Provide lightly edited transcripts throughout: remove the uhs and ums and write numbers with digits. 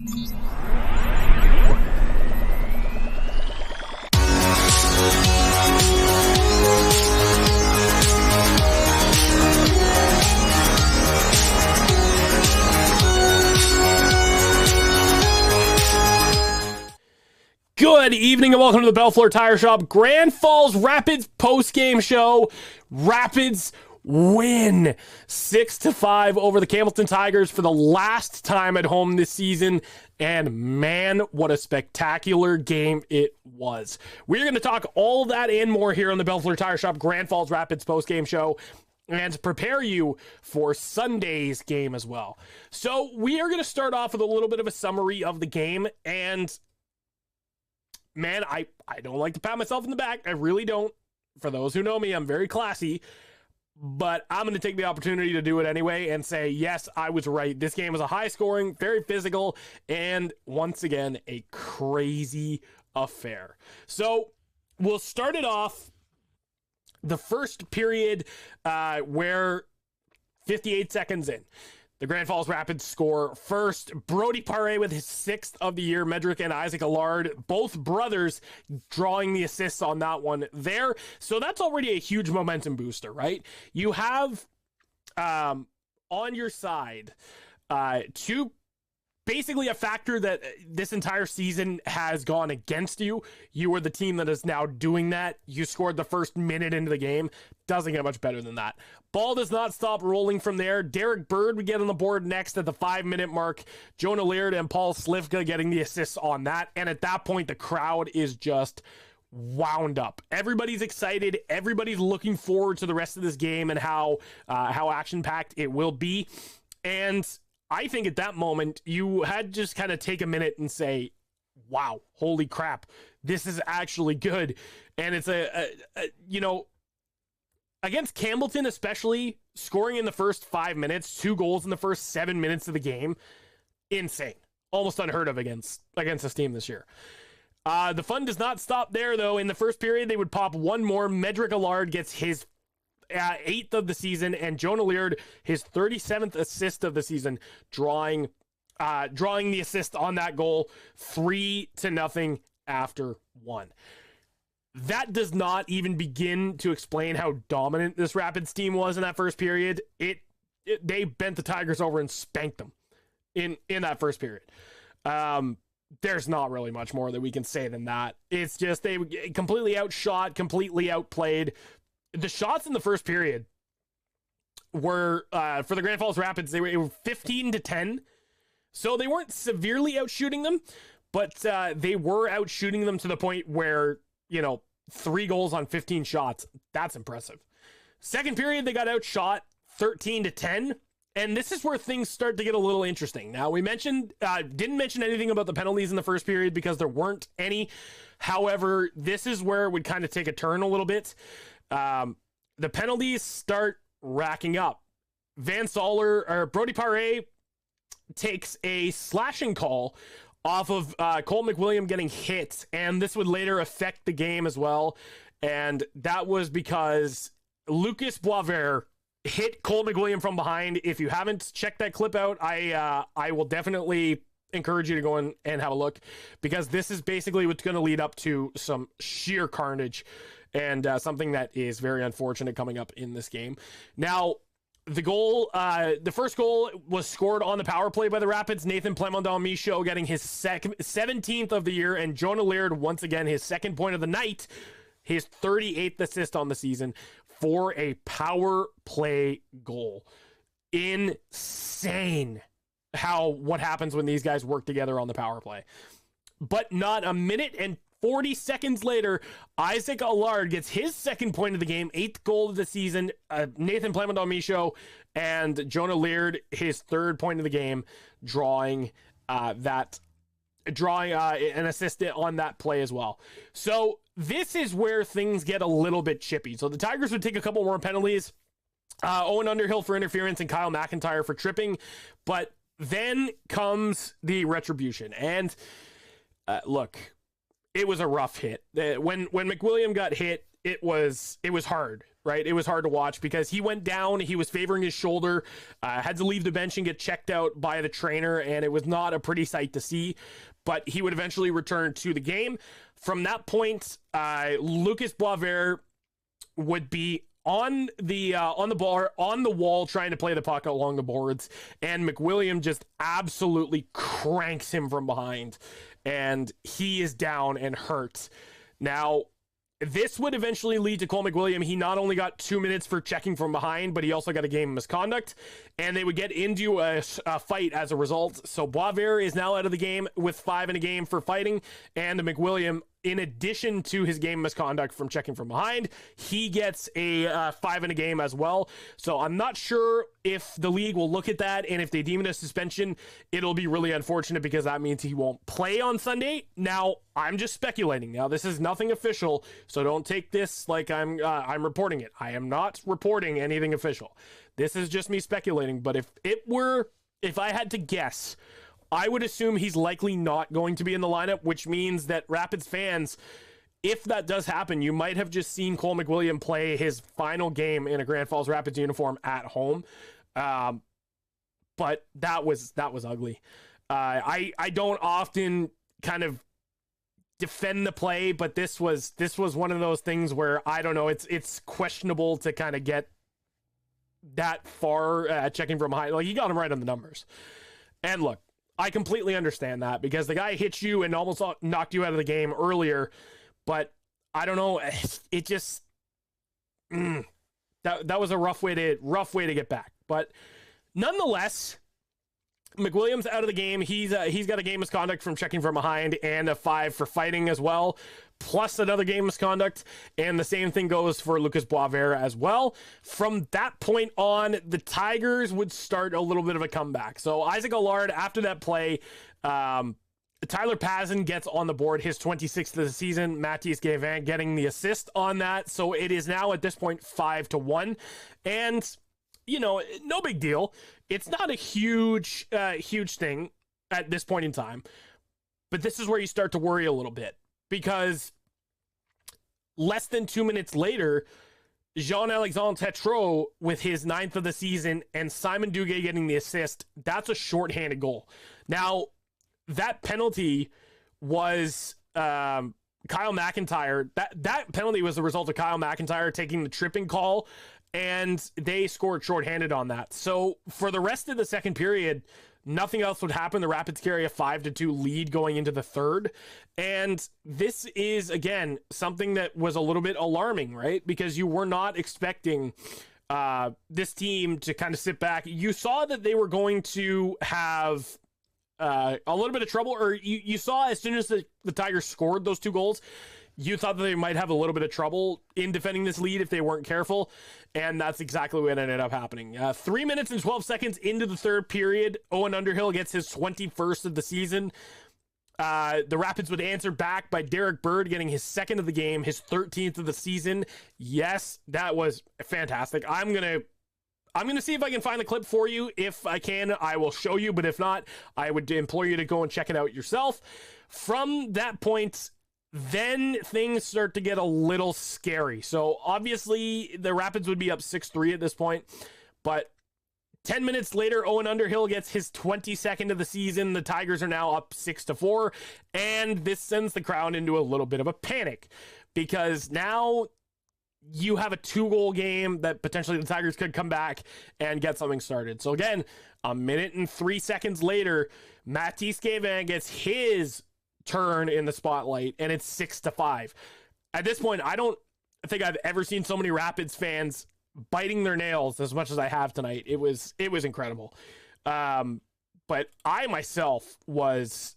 Good evening and welcome to the Bellefleur Tire Shop Grand Falls Rapids post-game show. Rapids win 6-5 over the Campbellton Tigers for the last time at home this season. And man, what a spectacular game it was. We're going to talk all that and more here on the Bellefleur Tire Shop Grand Falls Rapids post-game show and prepare you for Sunday's game as well. So we are going to start off with a little bit of a summary of the game. And man, I don't like to pat myself in the back. I really don't. For those who know me, I'm very classy. But I'm going to take the opportunity to do it anyway and say, yes, I was right. This game was a high-scoring, very physical, and once again, a crazy affair. So we'll start it off the first period where 58 seconds in. The Grand Falls Rapids score first. Brody Paré with his 6th of the year. Medrick and Isaac Allard, both brothers, drawing the assists on that one there. So that's already a huge momentum booster, right? You have on your side basically a factor that this entire season has gone against you. You were the team that is now doing that. You scored the first minute into the game. Doesn't get much better than that. Ball does not stop rolling from there. Derek Bird would get on the board next at the 5-minute mark. Jonah Laird and Paul Slivka getting the assists on that. And at that point, the crowd is just wound up. Everybody's excited. Everybody's looking forward to the rest of this game and how action-packed it will be. And I think at that moment, you had to just kind of take a minute and say, wow, holy crap, this is actually good. And it's against Campbellton especially, scoring in the first 5 minutes, 2 goals in the first 7 minutes of the game, insane. Almost unheard of against this team this year. The fun does not stop there, though. In the first period, they would pop one more. Medrick Allard gets his 8th of the season, and Jonah Laird his 37th assist of the season, drawing the assist on that goal, 3-0 after 1. That does not even begin to explain how dominant this Rapids team was in that first period. They bent the Tigers over and spanked them in that first period. There's not really much more that we can say than that. It's just they completely outshot, completely outplayed. The shots in the first period were, for the Grand Falls Rapids, they were 15-10. So they weren't severely outshooting them, but they were outshooting them to the point where, 3 goals on 15 shots. That's impressive. Second period, they got outshot 13-10. And this is where things start to get a little interesting. Now, we didn't mention anything about the penalties in the first period because there weren't any. However, this is where it would kind of take a turn a little bit. The penalties start racking up. Brody Paré takes a slashing call off of Cole McWilliam getting hit, and this would later affect the game as well. And that was because Lucas Boisvert hit Cole McWilliam from behind. If you haven't checked that clip out, I will definitely encourage you to go in and have a look, because this is basically what's going to lead up to some sheer carnage and something that is very unfortunate coming up in this game. Now, the first goal was scored on the power play by the Rapids. Nathan Plamondon-Michaud getting his 17th of the year, and Jonah Laird, once again, his 2nd point of the night, his 38th assist on the season for a power play goal. Insane what happens when these guys work together on the power play. But not a minute and 40 seconds later, Isaac Allard gets his 2nd point of the game, 8th goal of the season. Nathan Plamondon-Michaud and Jonah Laird, his 3rd point of the game, drawing an assist on that play as well. So this is where things get a little bit chippy. So the Tigers would take a couple more penalties. Owen Underhill for interference and Kyle McIntyre for tripping. But then comes the retribution. And look, it was a rough hit. When McWilliam got hit, it was hard right? It was hard to watch because he went down, he was favoring his shoulder, had to leave the bench and get checked out by the trainer, and it was not a pretty sight to see, but he would eventually return to the game. From that point, Lucas Boisvert would be on the wall trying to play the puck along the boards, and McWilliam just absolutely cranks him from behind, and he is down and hurt. Now, this would eventually lead to Cole McWilliam. He not only got 2 minutes for checking from behind, but he also got a game of misconduct, and they would get into a fight as a result. So Boisvert is now out of the game with 5 in a game for fighting, and McWilliam, in addition to his game misconduct from checking from behind, he gets a 5 in a game as well. So I'm not sure if the league will look at that, and if they deem it a suspension, it'll be really unfortunate because that means he won't play on Sunday. Now, I'm just speculating. Now, this is nothing official, so don't take this like I'm reporting it. I am not reporting anything official. This is just me speculating, but if I had to guess, I would assume he's likely not going to be in the lineup, which means that Rapids fans, if that does happen, you might have just seen Cole McWilliam play his final game in a Grand Falls Rapids uniform at home. But that was ugly. I don't often kind of defend the play, but this was one of those things where, I don't know, it's questionable to kind of get that far checking from behind. Like, he got him right on the numbers. And look, I completely understand that because the guy hit you and almost knocked you out of the game earlier, but I don't know. It just that was a rough way to get back. But nonetheless, McWilliam's out of the game. He's got a game misconduct from checking from behind and a 5 for fighting as well, plus another game misconduct, and the same thing goes for Lucas Boisvert as well. From that point on, the Tigers would start a little bit of a comeback. So Isaac Allard, after that play, Tyler Pazin gets on the board, his 26th of the season. Matthias Gavin getting the assist on that. So it is now at this point 5-1, and no big deal. It's not a huge thing at this point in time, but this is where you start to worry a little bit, because less than 2 minutes later, Jean-Alexandre Tétrault with his 9th of the season and Simon Duguay getting the assist, that's a shorthanded goal. Now, that penalty was Kyle McIntyre. That penalty was the result of Kyle McIntyre taking the tripping call, and they scored shorthanded on that. So for the rest of the second period, nothing else would happen. The Rapids carry a 5-2 lead going into the third. And this is, again, something that was a little bit alarming, right? Because you were not expecting this team to kind of sit back. You saw that they were going to have a little bit of trouble, or you saw as soon as the Tigers scored those 2 goals, you thought that they might have a little bit of trouble in defending this lead if they weren't careful, and that's exactly what ended up happening. 3 minutes and 12 seconds into the third period, Owen Underhill gets his 21st of the season. The Rapids would answer back by Derek Bird getting his 2nd of the game, his 13th of the season. Yes, that was fantastic. I'm gonna see if I can find the clip for you. If I can, I will show you, but if not, I would implore you to go and check it out yourself. From that point, then things start to get a little scary. So obviously the Rapids would be up 6-3 at this point, but 10 minutes later, Owen Underhill gets his 22nd of the season. The Tigers are now up 6-4, and this sends the crowd into a little bit of a panic, because now you have a 2-goal game that potentially the Tigers could come back and get something started. So again, a minute and 3 seconds later, Matthias Gavin gets his turn in the spotlight, and it's 6-5. At this point, I don't think I've ever seen so many Rapids fans biting their nails as much as I have tonight. It was incredible. But I myself was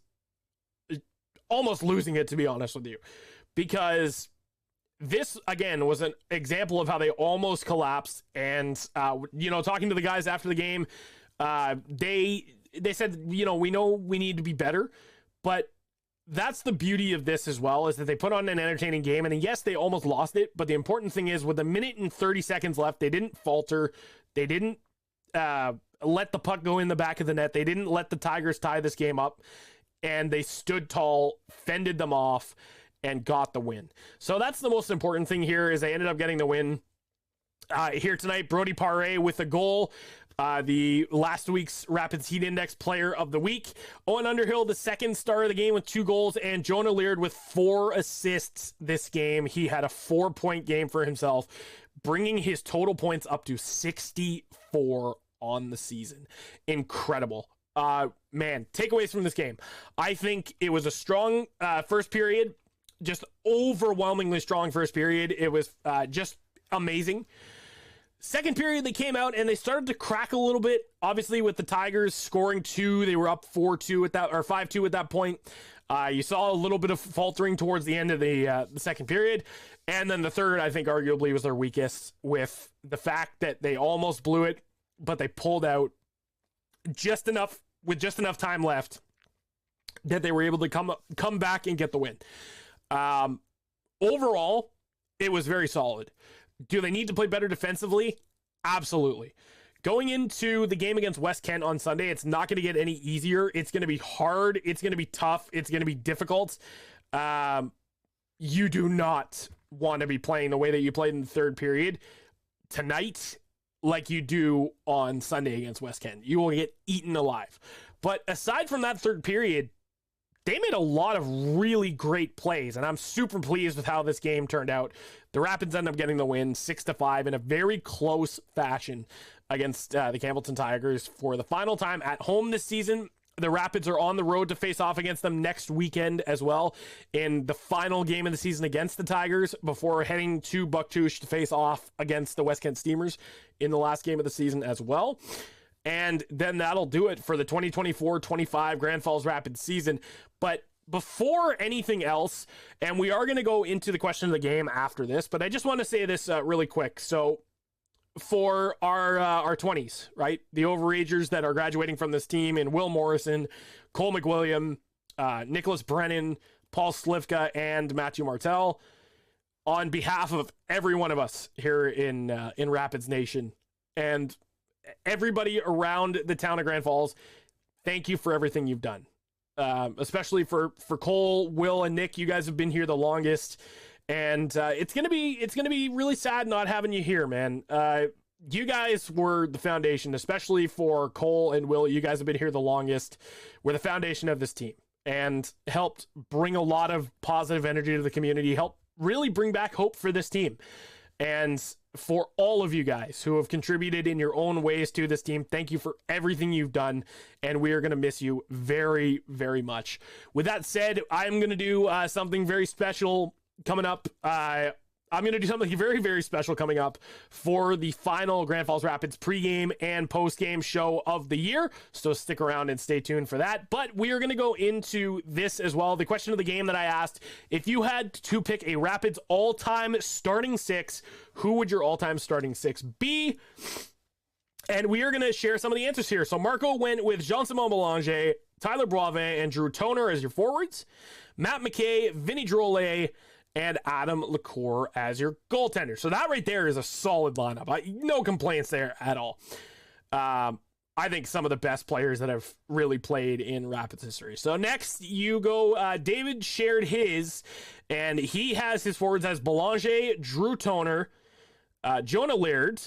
almost losing it, to be honest with you, because this, again, was an example of how they almost collapsed. And, talking to the guys after the game, they said, we know we need to be better, but that's the beauty of this as well, is that they put on an entertaining game. And yes, they almost lost it, but the important thing is, with a minute and 30 seconds left, they didn't falter. They didn't let the puck go in the back of the net. They didn't let the Tigers tie this game up, and they stood tall, fended them off, and got the win. So that's the most important thing here, is they ended up getting the win. here tonight. Brody Paré with a goal. The last week's Rapids Heat Index player of the week. Owen Underhill, the second star of the game with 2 goals, and Jonah Laird with 4 assists this game. He had a 4-point game for himself, bringing his total points up to 64 on the season. Incredible. Man, takeaways from this game. I think it was a strong first period, just overwhelmingly strong first period. It was just amazing. Second period, they came out and they started to crack a little bit. Obviously, with the Tigers scoring 2, they were up 4-2 at that, or 5-2 at that point. You saw a little bit of faltering towards the end of the second period. And then the third, I think, arguably was their weakest, with the fact that they almost blew it, but they pulled out just enough, with just enough time left, that they were able to come back and get the win. Overall, it was very solid. Do they need to play better defensively? Absolutely. Going into the game against West Kent on Sunday, it's not going to get any easier. It's going to be hard. It's going to be tough. It's going to be difficult. You do not want to be playing the way that you played in the third period tonight like you do on Sunday against West Kent. You will get eaten alive. But aside from that third period, they made a lot of really great plays, and I'm super pleased with how this game turned out. The Rapids end up getting the win 6-5 in a very close fashion against the Campbellton Tigers for the final time at home this season. The Rapids are on the road to face off against them next weekend as well in the final game of the season against the Tigers before heading to Bucktouche to face off against the West Kent Steamers in the last game of the season as well. And then that'll do it for the 2024-25 Grand Falls Rapids season. But before anything else, and we are going to go into the question of the game after this, but I just want to say this really quick. So for our 20s, right? The overagers that are graduating from this team in Will Morrison, Cole McWilliam, Nicholas Brennan, Paul Slivka, and Matthew Martell, on behalf of every one of us here in Rapids Nation and everybody around the town of Grand Falls, thank you for everything you've done. Especially for Cole, Will, and Nick. You guys have been here the longest, and it's gonna be really sad not having you here, man. You guys were the foundation, especially for Cole and Will. You guys have been here the longest. We're the foundation of this team and helped bring a lot of positive energy to the community, helped really bring back hope for this team. And for all of you guys who have contributed in your own ways to this team, thank you for everything you've done, and we are going to miss you very, very much. With that said, I'm going to do something very special coming up. I'm going to do something very, very special coming up for the final Grand Falls Rapids pregame and postgame show of the year. So stick around and stay tuned for that. But we are going to go into this as well. The question of the game that I asked, if you had to pick a Rapids all-time starting 6, who would your all-time starting 6 be? And we are going to share some of the answers here. So Marco went with Jean-Simon Belanger, Tyler Boivin, and Drew Toner as your forwards. Matt McKay, Vinny Drolet, and Adam LaCour as your goaltender. So that right there is a solid lineup. No complaints there at all. I think some of the best players that have really played in Rapids history. So next you go, David shared his, and he has his forwards as Belanger, Drew Toner, Jonah Laird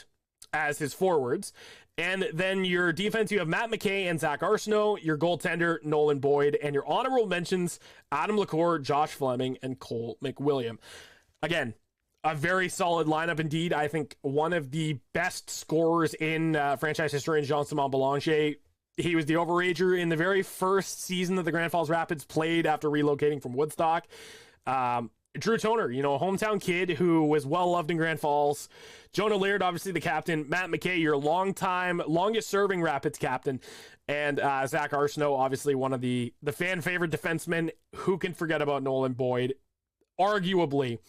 as his forwards. And then your defense, you have Matt McKay and Zach Arsenault, your goaltender, Nolan Boyd, and your honorable mentions, Adam LaCour, Josh Fleming, and Cole McWilliam. Again, a very solid lineup indeed. I think one of the best scorers in franchise history in Jean-Simon Belanger. He was the overager in the very first season that the Grand Falls Rapids played after relocating from Woodstock. Drew Toner, a hometown kid who was well-loved in Grand Falls. Jonah Laird, obviously the captain. Matt McKay, your longest-serving Rapids captain. And Zach Arsenault, obviously one of the fan-favorite defensemen. Who can forget about Nolan Boyd? Arguably,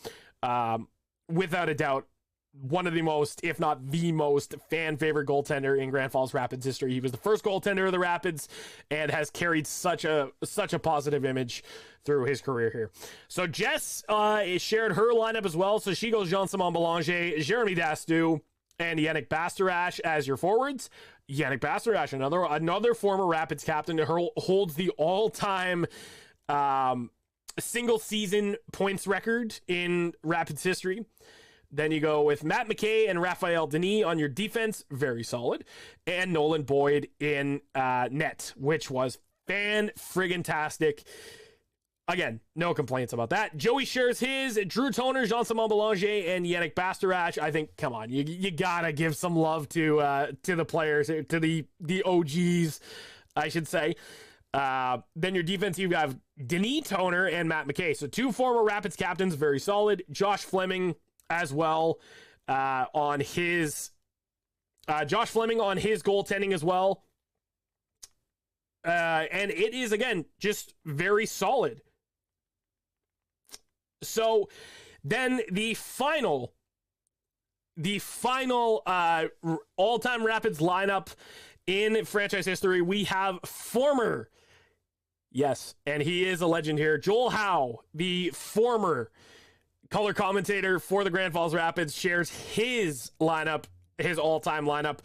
without a doubt, one of the most, if not the most, fan-favorite goaltender in Grand Falls Rapids history. He was the first goaltender of the Rapids and has carried such a positive image through his career here. So Jess shared her lineup as well. So she goes Jean-Simon Belanger, Jeremy Dastu, and Yannick Bastarache as your forwards. Yannick Bastarache, another former Rapids captain, holds the all-time single-season points record in Rapids history. Then you go with Matt McKay and Raphael Denis on your defense, very solid. And Nolan Boyd in net, which was fan-friggin-tastic. Again, no complaints about that. Joey shares his. Drew Toner, Jean-Simon Belanger, and Yannick Bastarache. I think, come on, you gotta give some love to the players, to the OGs, I should say. Then your defense, you have Denis Toner and Matt McKay. So 2 former Rapids captains, very solid. Josh Fleming as well on his goaltending as well. And it is, again, just very solid. So then the final all-time Rapids lineup in franchise history, we have former, yes, and he is a legend here, Joel Howe, the former color commentator for the Grand Falls Rapids, shares his lineup, his all-time lineup.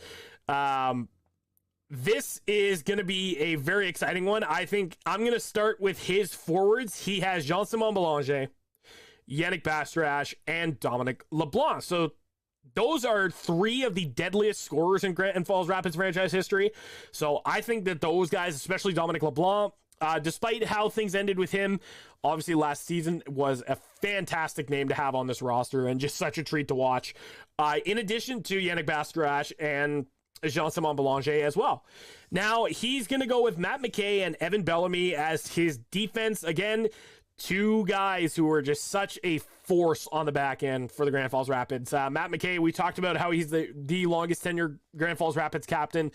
This is going to be a very exciting one. I think I'm going to start with his forwards. He has Jean-Simon Belanger, Yannick Bastarache, and Dominic LeBlanc. So those are 3 of the deadliest scorers in Grand Falls Rapids franchise history. So I think that those guys, especially Dominic LeBlanc, despite how things ended with him, obviously last season was a fantastic name to have on this roster and just such a treat to watch. In addition to Yannick Bastarache and Jean-Simon Belanger as well. Now, he's going to go with Matt McKay and Evan Bellamy as his defense. Again, 2 guys who are just such a force on the back end for the Grand Falls Rapids. Matt McKay, we talked about how he's the longest tenured Grand Falls Rapids captain.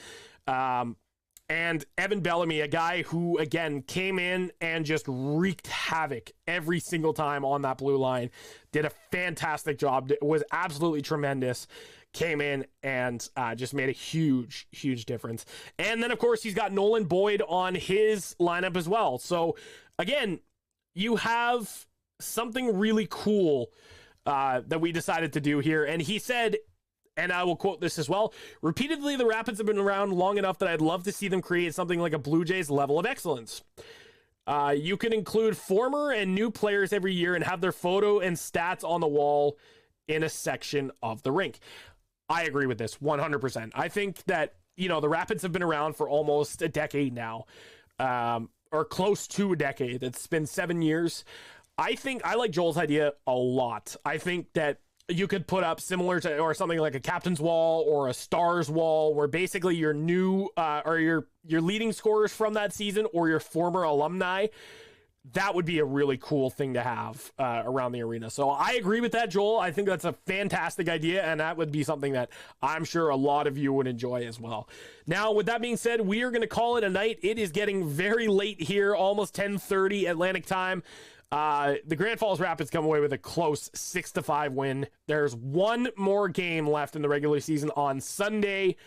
And Evan Bellamy, a guy who, again, came in and just wreaked havoc every single time on that blue line. Did a fantastic job. It was absolutely tremendous. Came in and just made a huge, huge difference. And then, of course, he's got Nolan Boyd on his lineup as well. So, again, you have something really cool that we decided to do here. And he said, and I will quote this as well, repeatedly, the Rapids have been around long enough that I'd love to see them create something like a Blue Jays level of excellence. You can include former and new players every year and have their photo and stats on the wall in a section of the rink. I agree with this 100%. I think that, the Rapids have been around for almost a decade now, or close to a decade. It's been 7 years. I like Joel's idea a lot. I think that you could put up similar to, or something like a captain's wall or a stars wall, where basically your new, or your leading scorers from that season or your former alumni. That would be a really cool thing to have around the arena. So I agree with that, Joel. I think that's a fantastic idea, and that would be something that I'm sure a lot of you would enjoy as well. Now, with that being said, we are going to call it a night. It is getting very late here, almost 10:30 Atlantic time. The Grand Falls Rapids come away with a close 6-5 win. There's one more game left in the regular season on Sunday,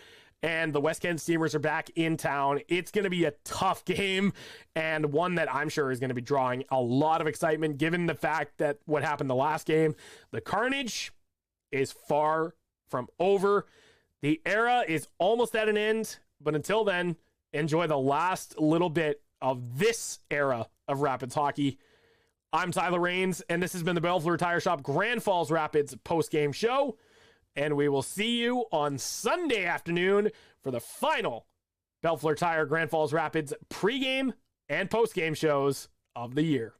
and the West Kent Steamers are back in town. It's going to be a tough game, and one that I'm sure is going to be drawing a lot of excitement, given the fact that what happened the last game. The carnage is far from over. The era is almost at an end, but until then, enjoy the last little bit of this era of Rapids hockey. I'm Tyler Rains, and this has been the Bellefleur Tire Shop Grand Falls Rapids post-game show. And we will see you on Sunday afternoon for the final Bellefleur Tire Grand Falls Rapids pregame and postgame shows of the year.